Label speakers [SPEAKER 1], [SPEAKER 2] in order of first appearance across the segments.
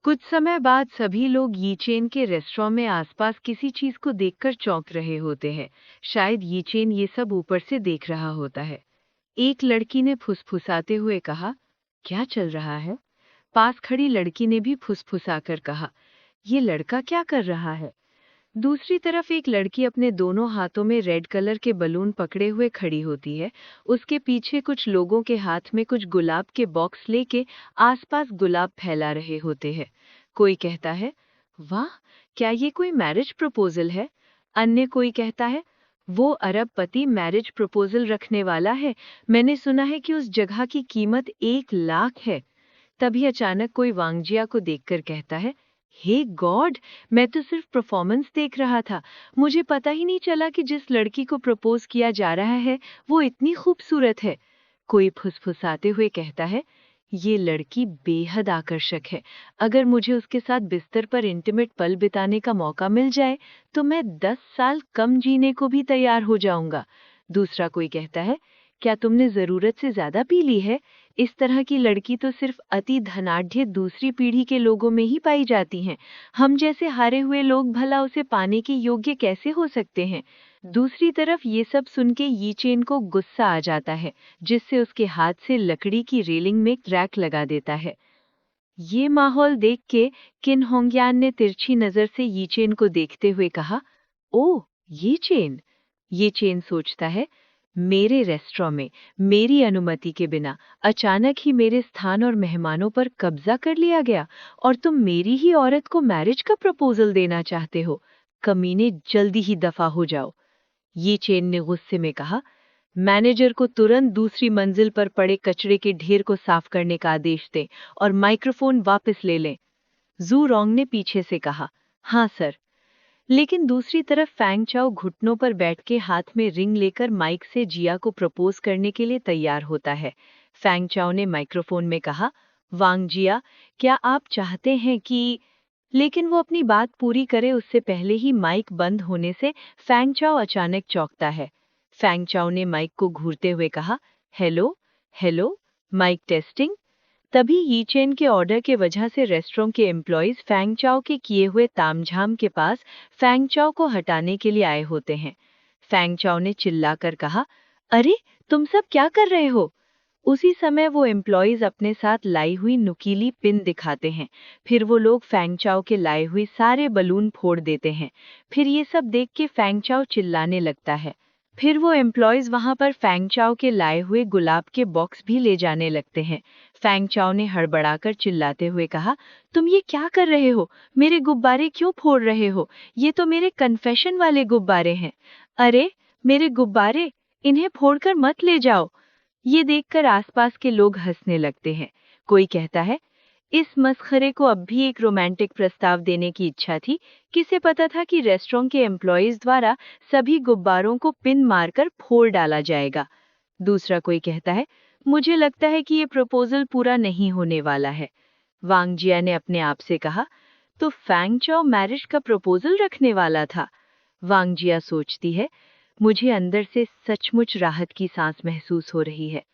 [SPEAKER 1] कुछ समय बाद सभी लोग यी चेन के रेस्टोरेंट में आसपास किसी चीज को देखकर चौंक रहे होते हैं। शायद यी चेन ये सब ऊपर से देख रहा होता है। एक लड़की ने फुसफुसाते हुए कहा, क्या चल रहा है? पास खड़ी लड़की ने भी फुसफुसाकर कहा, ये लड़का क्या कर रहा है? दूसरी तरफ एक लड़की अपने दोनों हाथों में रेड कलर के बलून पकड़े हुए खड़ी होती है। उसके पीछे कुछ लोगों के हाथ में कुछ गुलाब के बॉक्स लेके आसपास गुलाब फैला रहे होते हैं। कोई कहता है, वाह, क्या ये कोई मैरिज प्रपोजल है? अन्य कोई कहता है, वो अरबपति मैरिज प्रपोजल रखने वाला है। मैंने सुना है कि उस जगह की कीमत 1 लाख है। तभी अचानक कोई वांगजिया को देखकर कहता है, हे गॉड, मैं तो सिर्फ परफॉर्मेंस देख रहा था। मुझे पता ही नहीं चला कि जिस लड़की को प्रपोज किया जा रहा है वो इतनी खूबसूरत है। कोई फुसफुसाते हुए कहता है, ये लड़की बेहद आकर्षक है। अगर मुझे उसके साथ बिस्तर पर इंटीमेट पल बिताने का मौका मिल जाए तो मैं 10 साल कम जीने को भी तैयार हो जाऊंगा। दूसरा कोई कहता है, क्या तुमने जरूरत से ज्यादा पी ली है? इस तरह की लड़की तो सिर्फ अति धनाढ्य दूसरी पीढ़ी के लोगों में ही पाई जाती हैं। हम जैसे हारे हुए लोग भला उसे पाने के योग्य कैसे हो सकते हैं? दूसरी तरफ ये सब सुन के यी चेन को गुस्सा आ जाता है, जिससे उसके हाथ से लकड़ी की रेलिंग में क्रैक लगा देता है। ये माहौल देख के किन होंगयान ने तिरछी नजर से यी चेन को देखते हुए कहा, ओह, ये चेन। ये चेन सोचता है, मेरे रेस्टोरेंट में मेरी अनुमति के बिना अचानक ही मेरे स्थान और मेहमानों पर कब्जा कर लिया गया, और तुम मेरी ही औरत को मैरिज का प्रपोजल देना चाहते हो? कमीने, जल्दी ही दफा हो जाओ। ये चेन ने गुस्से में कहा, मैनेजर को तुरंत दूसरी मंजिल पर पड़े कचरे के ढेर को साफ करने का आदेश दें और माइक्रोफोन वापस ले लें। जू रोंग ने पीछे से कहा, हाँ सर। लेकिन दूसरी तरफ फैंग चाओ घुटनों पर बैठ के हाथ में रिंग लेकर माइक से जिया को प्रपोज करने के लिए तैयार होता है। फैंग चाओ ने माइक्रोफोन में कहा, वांग जिया, क्या आप चाहते हैं कि... लेकिन वो अपनी बात पूरी करे उससे पहले ही माइक बंद होने से फैंग चाओ अचानक चौंकता है। फैंग चाओ ने माइक को घूरते हुए कहा, हेलो, हेलो, माइक टेस्टिंग। तभी यी चेन के ऑर्डर के वजह से रेस्टोरेंट के एम्प्लॉइज फैंग चाओ के किए हुए तामझाम के पास फैंग चाओ को हटाने के लिए आए होते हैं। फैंग चाओ ने चिल्लाकर कहा, अरे, तुम सब क्या कर रहे हो? उसी समय वो एम्प्लॉइज अपने साथ लाई हुई नुकीली पिन दिखाते हैं। फिर वो लोग फैंग चाओ के लाए हुए सारे बलून फोड़ देते हैं। फिर ये सब देख के फैंग चाओ चिल्लाने लगता है। फिर वो एम्प्लॉइज वहां पर फैंग चाओ के लाए हुए गुलाब के बॉक्स भी ले जाने लगते हैं। फैंग चाओ ने हड़बड़ाकर चिल्लाते हुए कहा, तुम ये क्या कर रहे हो? मेरे गुब्बारे क्यों फोड़ रहे हो? ये तो मेरे कन्फेशन वाले गुब्बारे हैं। अरे, मेरे गुब्बारे, इन्हें फोड़कर मत ले जाओ। ये देखकर आसपास के लोग हंसने लगते हैं। कोई कहता है, इस मसखरे को अब भी एक रोमांटिक प्रस्ताव देने की इच्छा थी। किसे पता था कि रेस्टोरेंट के एम्प्लॉइज द्वारा सभी गुब्बारों को पिन मारकर फोड़ डाला जाएगा। दूसरा कोई कहता है, मुझे लगता है कि ये प्रपोजल पूरा नहीं होने वाला है। वांग जिया ने अपने आप से कहा, तो फैंग चाओ मैरिज का प्रपोजल रखने वाला था? वांग जिया सोचती है, मुझे अंदर से सचमुच राहत की सांस महसूस हो रही है।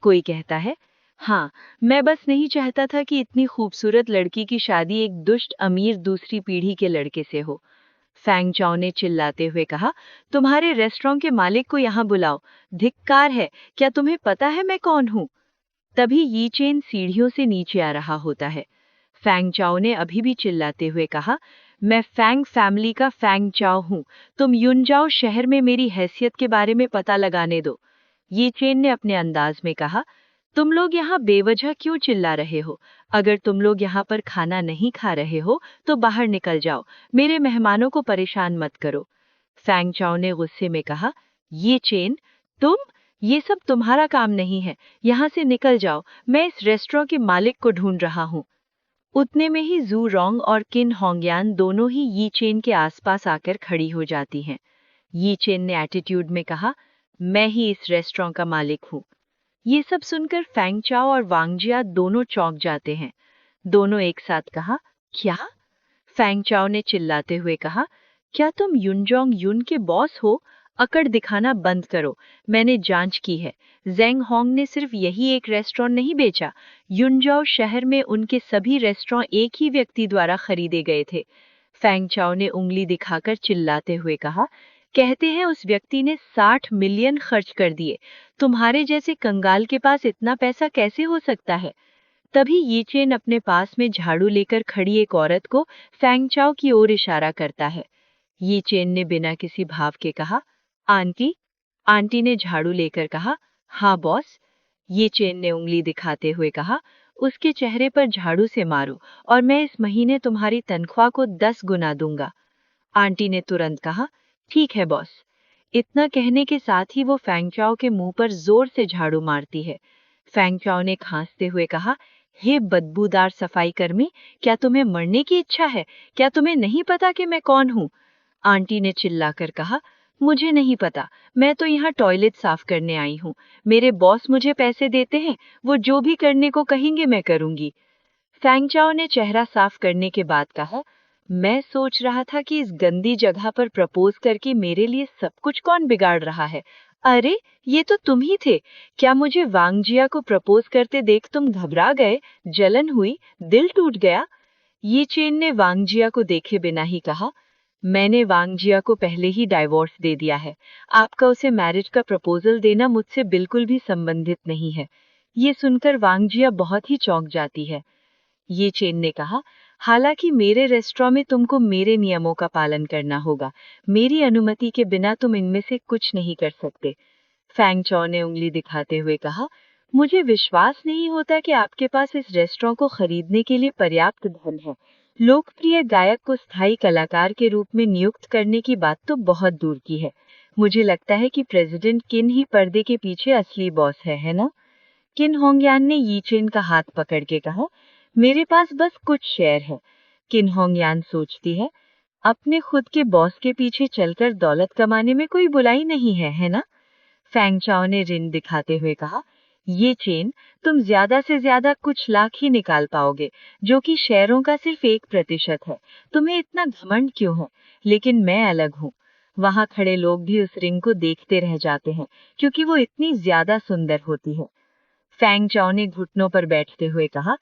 [SPEAKER 1] कोई कहता है, हाँ, मैं बस नहीं चाहता था कि इतनी खूबसूरत लड़की की शादी एक दुष्ट अमीर दूसरी पीढ़ी के लड़के से हो। फैंग चाओ ने चिल्लाते हुए कहा, तुम्हारे रेस्टोरेंट के मालिक को यहाँ बुलाओ। धिक्कार है, क्या तुम्हें पता है मैं कौन हूँ? तभी यी चेन सीढ़ियों से नीचे आ रहा होता है। फैंग चाओ ने अभी भी चिल्लाते हुए कहा, मैं फैंग फैमिली का फैंग चाओ हूँ। तुम युनजाओ शहर में मेरी हैसियत के बारे में पता लगाने दो। ये चेन ने अपने अंदाज में कहा, तुम लोग यहाँ बेवजह क्यों चिल्ला रहे हो? अगर तुम लोग यहाँ पर खाना नहीं खा रहे हो तो बाहर निकल जाओ। मेरे मेहमानों को परेशान मत करो। फैंग चाओ ने गुस्से में कहा, ये चेन, तुम, ये सब तुम्हारा काम नहीं है। यहाँ से निकल जाओ। मैं इस रेस्टोरेंट के मालिक को ढूंढ रहा हूँ। उतने में ही जू रोंग और किन होंगयान दोनों ही यी चेन के आसपास आकर खड़ी हो जाती हैं। यी चेन ने एटीट्यूड में कहा, मैं ही इस रेस्टोरेंट का मालिक हूँ। ये सब सुनकर फैंग चाओ और वांगजिया दोनों चौंक जाते हैं। दोनों एक साथ कहा, क्या? फैंग चाओ ने चिल्लाते हुए कहा, क्या तुम युनजोंग युन के बॉस हो? अकड़ दिखाना बंद करो। मैंने जांच की है। जेंग होंग ने सिर्फ यही एक रेस्टोरेंट नहीं बेचा। युनजाओ शहर में उनके सभी रेस्टोरेंट एक ही व्यक्ति द्वारा खरीदे गए थे। फैंग चाओ ने उंगली दिखाकर चिल्लाते हुए कहा, कहते हैं उस व्यक्ति ने 60 मिलियन खर्च कर दिए। तुम्हारे जैसे कंगाल के पास इतना पैसा कैसे हो सकता है? तभी ये चेन अपने पास में झाड़ू लेकर खड़ी एक औरत को फैंग चाओ की ओर इशारा करता है। ये चेन ने बिना किसी भाव के कहा, आंटी। आंटी ने झाड़ू लेकर कहा, हाँ बॉस। ये चेन ने उंगली दिखाते हुए कहा, उसके चेहरे पर झाड़ू से मारो और मैं इस महीने तुम्हारी तनख्वाह को 10 गुना दूंगा। आंटी ने तुरंत कहा, ठीक है बॉस। इतना कहने के साथ ही वो फैंग चाओ के मुंह पर जोर से झाड़ू मारती है। फैंग चाओ ने खांसते हुए कहा, हे बदबूदार सफाई कर्मी, क्या तुम्हें मरने की इच्छा है? क्या तुम्हें नहीं पता कि मैं कौन हूँ? आंटी ने चिल्लाकर कहा, मुझे नहीं पता। मैं तो यहाँ टॉयलेट साफ करने आई हूँ। मेरे बॉस मुझे पैसे देते हैं। वो जो भी करने को कहेंगे मैं करूंगी। फैंग चाओ ने चेहरा साफ करने के बाद कहा, मैं सोच रहा था कि इस गंदी जगह पर प्रपोज करके मेरे लिए सब कुछ कौन बिगाड़ रहा है। अरे, ये तो तुम ही थे। क्या मुझे वांग जिया को प्रपोज करते देख तुम घबरा गए, जलन हुई, दिल टूट गया? ये चेन ने वांग जिया को देखे बिना ही कहा, मैंने वांग जिया को पहले ही डाइवोर्स दे दिया है। आपका उसे मैरिज का प्रपोजल देना मुझसे बिल्कुल भी संबंधित नहीं है। ये सुनकर वांग जिया बहुत ही चौंक जाती है। ये चेन ने कहा, हालांकि मेरे रेस्टोरेंट में तुमको मेरे नियमों का पालन करना होगा। मेरी अनुमति के बिना तुम इनमें से कुछ नहीं कर सकते। फैंग चाओ ने उंगली दिखाते हुए कहा, मुझे विश्वास नहीं होता कि आपके पास इस रेस्टोरेंट को खरीदने के लिए पर्याप्त धन है। लोकप्रिय गायक को स्थायी कलाकार के रूप में नियुक्त करने की बात तो बहुत दूर की है। मुझे लगता है कि प्रेसिडेंट किन ही पर्दे के पीछे असली बॉस है ना? किन होंगयान ने यी चेन का हाथ पकड़ के कहा, मेरे पास बस कुछ शेयर है। किन होंगयान सोचती है, अपने खुद के बॉस के पीछे चलकर दौलत कमाने में कोई बुराई नहीं है ना? फैंग चाओ ने रिन दिखाते हुए कहा, ये चेन, तुम ज्यादा से ज्यादा कुछ लाख ही निकाल पाओगे, जो कि शेयरों का सिर्फ 1% है। तुम्हें इतना घमंड क्यों है? लेकिन मैं अलग हूँ। वहां खड़े लोग भी उस रिंग को देखते रह जाते हैं, क्योंकि वो इतनी ज्यादा सुंदर होती है। फैंग चाओ ने घुटनों पर बैठते हुए कहा,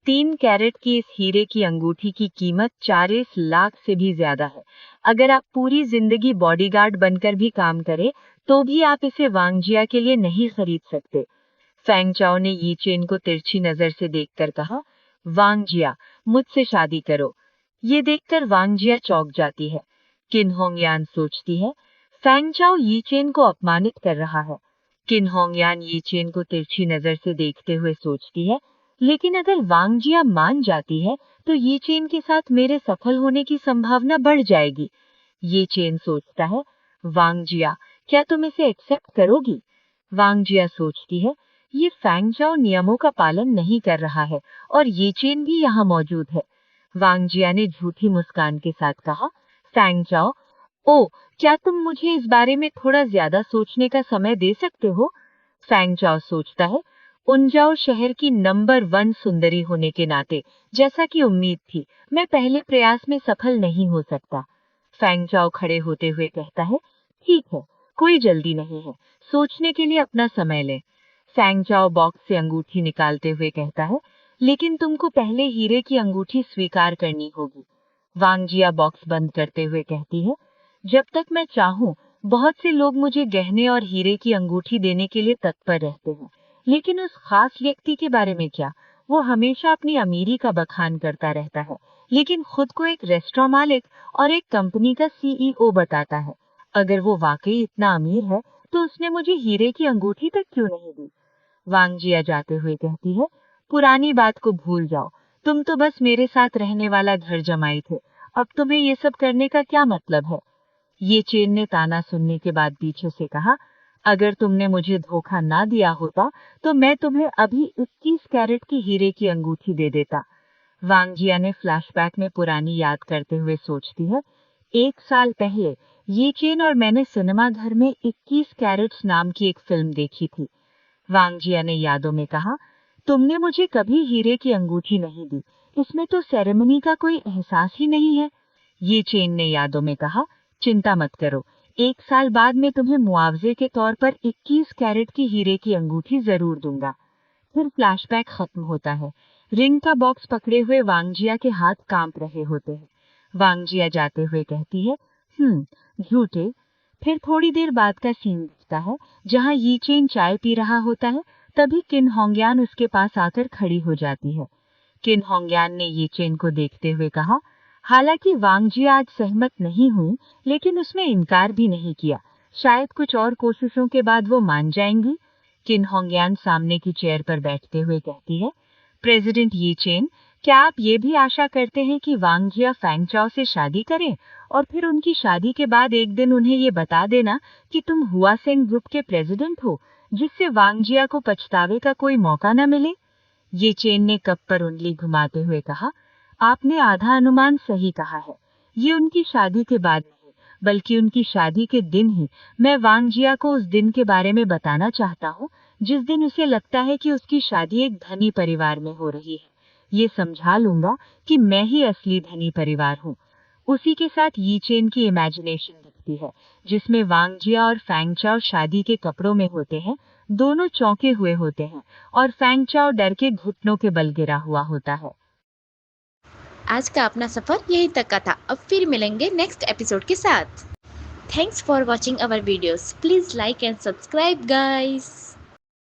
[SPEAKER 1] 3 कैरेट की इस हीरे की अंगूठी की कीमत 40 लाख से भी ज्यादा है। अगर आप पूरी जिंदगी बॉडीगार्ड बनकर भी काम करें, तो भी आप इसे वांग जिया के लिए नहीं खरीद सकते। फैंग चाओ ने यी चेन को तिरछी नजर से देखकर कहा, वांग जिया, मुझसे शादी करो। ये देखकर वांग जिया चौंक जाती है। किन होंगयान सोचती है, फैंग चाओ यी चेन को अपमानित कर रहा है। किन होंगयान यी चेन को तिरछी नजर से देखते हुए सोचती है, लेकिन अगर वांग जिया मान जाती है तो ये चेन के साथ मेरे सफल होने की संभावना बढ़ जाएगी। ये चेन सोचता है, वांग जिया, क्या तुम इसे एक्सेप्ट करोगी? वांग जिया सोचती है, ये फैंग चाओ नियमों का पालन नहीं कर रहा है और ये चेन भी यहाँ मौजूद है। वांग जिया ने झूठी मुस्कान के साथ कहा, फैंग चाओ, ओ, क्या तुम मुझे इस बारे में थोड़ा ज्यादा सोचने का समय दे सकते हो? फैंग चाओ सोचता है, उनजाओ शहर की नंबर 1 सुंदरी होने के नाते, जैसा कि उम्मीद थी, मैं पहले प्रयास में सफल नहीं हो सकता। फैंग चाओ खड़े होते हुए कहता है, ठीक है, कोई जल्दी नहीं है, सोचने के लिए अपना समय ले। फैंग चाओ बॉक्स से अंगूठी निकालते हुए कहता है, लेकिन तुमको पहले हीरे की अंगूठी स्वीकार करनी होगी। वांग जिया बॉक्स बंद करते हुए कहती है, जब तक मैं चाहूं, बहुत से लोग मुझे गहने और हीरे की अंगूठी देने के लिए तत्पर रहते हैं, लेकिन उस खास व्यक्ति के बारे में क्या? वो हमेशा अपनी अमीरी का बखान करता रहता है, लेकिन खुद को एक रेस्टोरेंट मालिक और एक कंपनी का सीईओ बताता है। अगर वो वाकई इतना अमीर है, तो उसने मुझे हीरे की अंगूठी तक क्यों नहीं दी? वांग जिया जाते हुए कहती है, पुरानी बात को भूल जाओ। तुम तो बस मेरे साथ रहने वाला घर जमाई थे। अब तुम्हें ये सब करने का क्या मतलब है? ये चेन ने ताना सुनने के बाद पीछे से कहा, अगर तुमने मुझे धोखा ना दिया होता तो मैं तुम्हें अभी 21 कैरेट की हीरे की अंगूठी दे देता। वांग जिया ने फ्लैशबैक में पुरानी याद करते हुए सोचती है, 1 साल पहले ये चेन और मैंने सिनेमा घर में 21 कैरेट्स नाम की एक फिल्म देखी थी। वांग जिया ने यादों में कहा, तुमने मुझे कभी हीरे की अंगूठी नहीं दी, इसमें तो सेरेमनी का कोई एहसास ही नहीं है। ये चेन ने यादों में कहा, चिंता मत करो, 1 साल बाद मैं तुम्हें मुआवजे के तौर पर 21 कैरेट की हीरे की अंगूठी जरूर दूंगा। फिर फ्लैशबैक खत्म होता है। रिंग का बॉक्स पकड़े हुए वांगजिया के हाथ कांप रहे होते हैं। वांगजिया जाते हुए कहती है, झूठे। फिर थोड़ी देर बाद का सीन दिखता है, जहां ये चेन चाय पी रहा होता है। तभी किन होंगयान उसके पास आकर खड़ी हो जाती है। किन होंगयान ने ये चेन को देखते हुए कहा, हालांकि वांगजिया आज सहमत नहीं हुई, लेकिन उसने इनकार भी नहीं किया। शायद कुछ और कोशिशों के बाद वो मान जाएंगी। किन होंगयान सामने की चेयर पर बैठते हुए कहती है, प्रेसिडेंट ये चेन, क्या आप ये भी आशा करते हैं कि वांगजिया फैंगचाओ से शादी करें और फिर उनकी शादी के बाद एक दिन उन्हें ये बता देना कि तुम हुआसेंग ग्रुप के प्रेसिडेंट हो, जिससे वांगजिया को पछतावे का कोई मौका न मिले? ये चेन ने कप पर उंगली घुमाते हुए कहा, आपने आधा अनुमान सही कहा है। ये उनकी शादी के बाद नहीं, बल्कि उनकी शादी के दिन ही मैं वांगजिया को उस दिन के बारे में बताना चाहता हूँ, जिस दिन उसे लगता है कि उसकी शादी एक धनी परिवार में हो रही है। ये समझा लूंगा कि मैं ही असली धनी परिवार हूँ। उसी के साथ ये चेन की इमेजिनेशन दिखती है, जिसमें वांगजिया और फैंगचाओ शादी के कपड़ों में होते हैं। दोनों चौंके हुए होते हैं और फैंगचाओ डर के घुटनों के बल गिरा हुआ होता है।
[SPEAKER 2] आज का अपना सफर यहीं तक का था। अब फिर मिलेंगे नेक्स्ट एपिसोड के साथ। Thanks for watching our videos. Please like and subscribe guys.